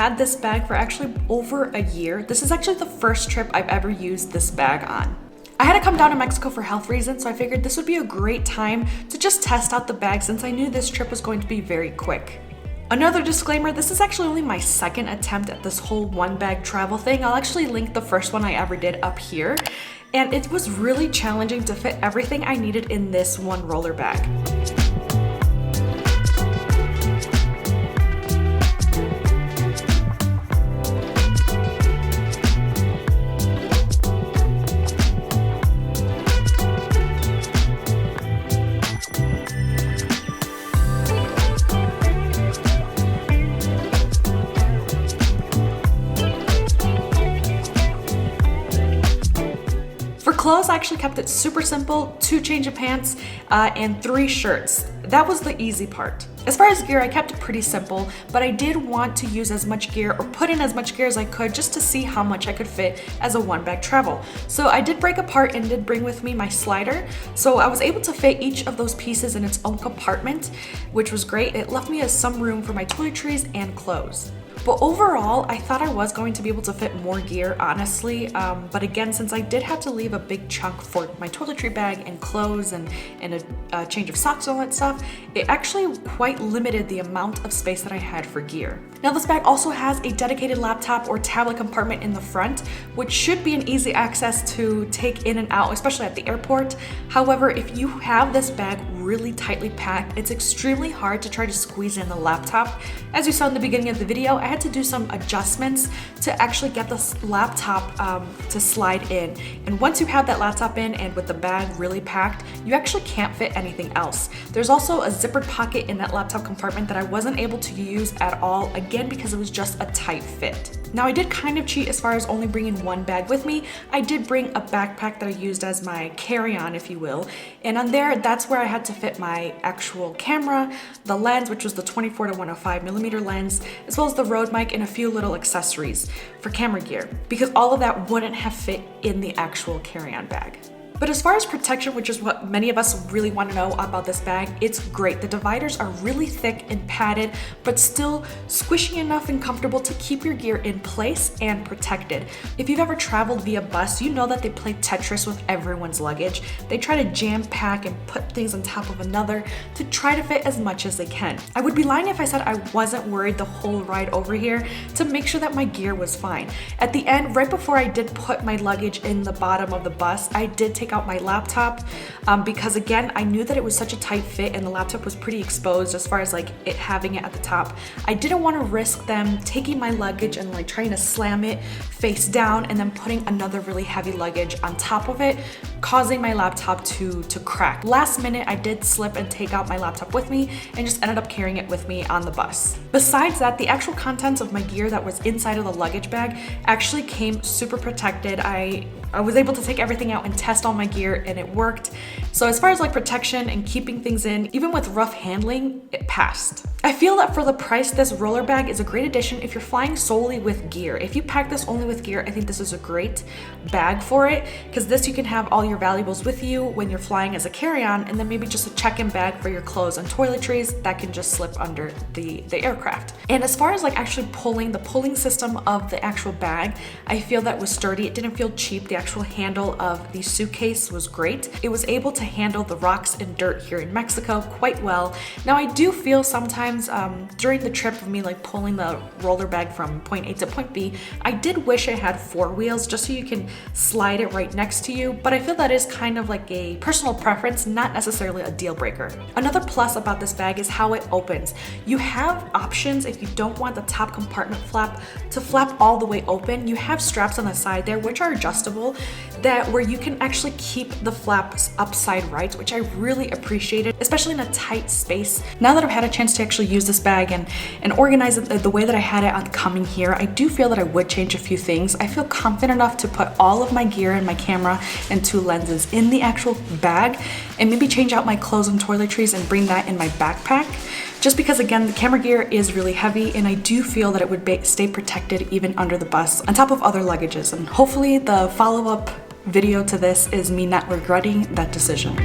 had this bag for actually over a year. This is actually the first trip I've ever used this bag on. I had to come down to Mexico for health reasons, so I figured this would be a great time to just test out the bag since I knew this trip was going to be very quick. Another disclaimer, this is actually only my second attempt at this whole one bag travel thing. I'll actually link the first one I ever did up here. And it was really challenging to fit everything I needed in this one roller bag. For clothes, I actually kept it super simple, 2 change of pants and 3 shirts. That was the easy part. As far as gear, I kept it pretty simple, but I did want to use as much gear or put in as much gear as I could just to see how much I could fit as a one bag travel. So I did break apart and did bring with me my slider. So I was able to fit each of those pieces in its own compartment, which was great. It left me some room for my toiletries and clothes. But overall, I thought I was going to be able to fit more gear, honestly. But again, since I did have to leave a big chunk for my toiletry bag and clothes and a change of socks and all that stuff, it actually quite limited the amount of space that I had for gear. Now this bag also has a dedicated laptop or tablet compartment in the front, which should be an easy access to take in and out, especially at the airport. However, if you have this bag really tightly packed, it's extremely hard to try to squeeze in the laptop. As you saw in the beginning of the video, I had to do some adjustments to actually get this laptop to slide in. And once you have that laptop in and with the bag really packed, you actually can't fit anything else. There's also a zippered pocket in that laptop compartment that I wasn't able to use at all, again because it was just a tight fit. Now I did kind of cheat as far as only bringing one bag with me. I did bring a backpack that I used as my carry-on, if you will. And on there, that's where I had to fit my actual camera, the lens, which was the 24 to 105 millimeter lens, as well as the Rode mic and a few little accessories for camera gear, because all of that wouldn't have fit in the actual carry-on bag. But as far as protection, which is what many of us really want to know about this bag, it's great. The dividers are really thick and padded, but still squishy enough and comfortable to keep your gear in place and protected. If you've ever traveled via bus, you know that they play Tetris with everyone's luggage. They try to jam pack and put things on top of another to try to fit as much as they can. I would be lying if I said I wasn't worried the whole ride over here to make sure that my gear was fine. At the end, right before I did put my luggage in the bottom of the bus, I did take out my laptop because again, I knew that it was such a tight fit and the laptop was pretty exposed as far as like it having it at the top. I didn't want to risk them taking my luggage and like trying to slam it face down and then putting another really heavy luggage on top of it, causing my laptop to crack. Last minute, I did slip and take out my laptop with me and just ended up carrying it with me on the bus. Besides that, the actual contents of my gear that was inside of the luggage bag actually came super protected. I was able to take everything out and test all my gear and it worked. So as far as like protection and keeping things in, even with rough handling, it passed. I feel that for the price, this roller bag is a great addition if you're flying solely with gear. If you pack this only with gear, I think this is a great bag for it, because this you can have all your valuables with you when you're flying as a carry-on, and then maybe just a check-in bag for your clothes and toiletries that can just slip under the aircraft. And as far as like actually the pulling system of the actual bag, I feel that was sturdy. It didn't feel cheap. The actual handle of the suitcase was great. It was able to handle the rocks and dirt here in Mexico quite well. Now I do feel sometimes during the trip of me like pulling the roller bag from point A to point B, I did wish I had 4 wheels just so you can slide it right next to you, but I feel that is kind of like a personal preference, not necessarily a deal breaker. Another plus about this bag is how it opens. You have options if you don't want the top compartment flap to flap all the way open. You have straps on the side there which are adjustable, that where you can actually keep the flaps upside right, which I really appreciated, especially in a tight space. Now that I've had a chance to actually use this bag and organize it the way that I had it on coming here, I do feel that I would change a few things. I feel confident enough to put all of my gear and my camera and 2 lenses in the actual bag and maybe change out my clothes and toiletries and bring that in my backpack. Just because again, the camera gear is really heavy and I do feel that it would stay protected even under the bus on top of other luggages. And hopefully the follow-up video to this is me not regretting that decision.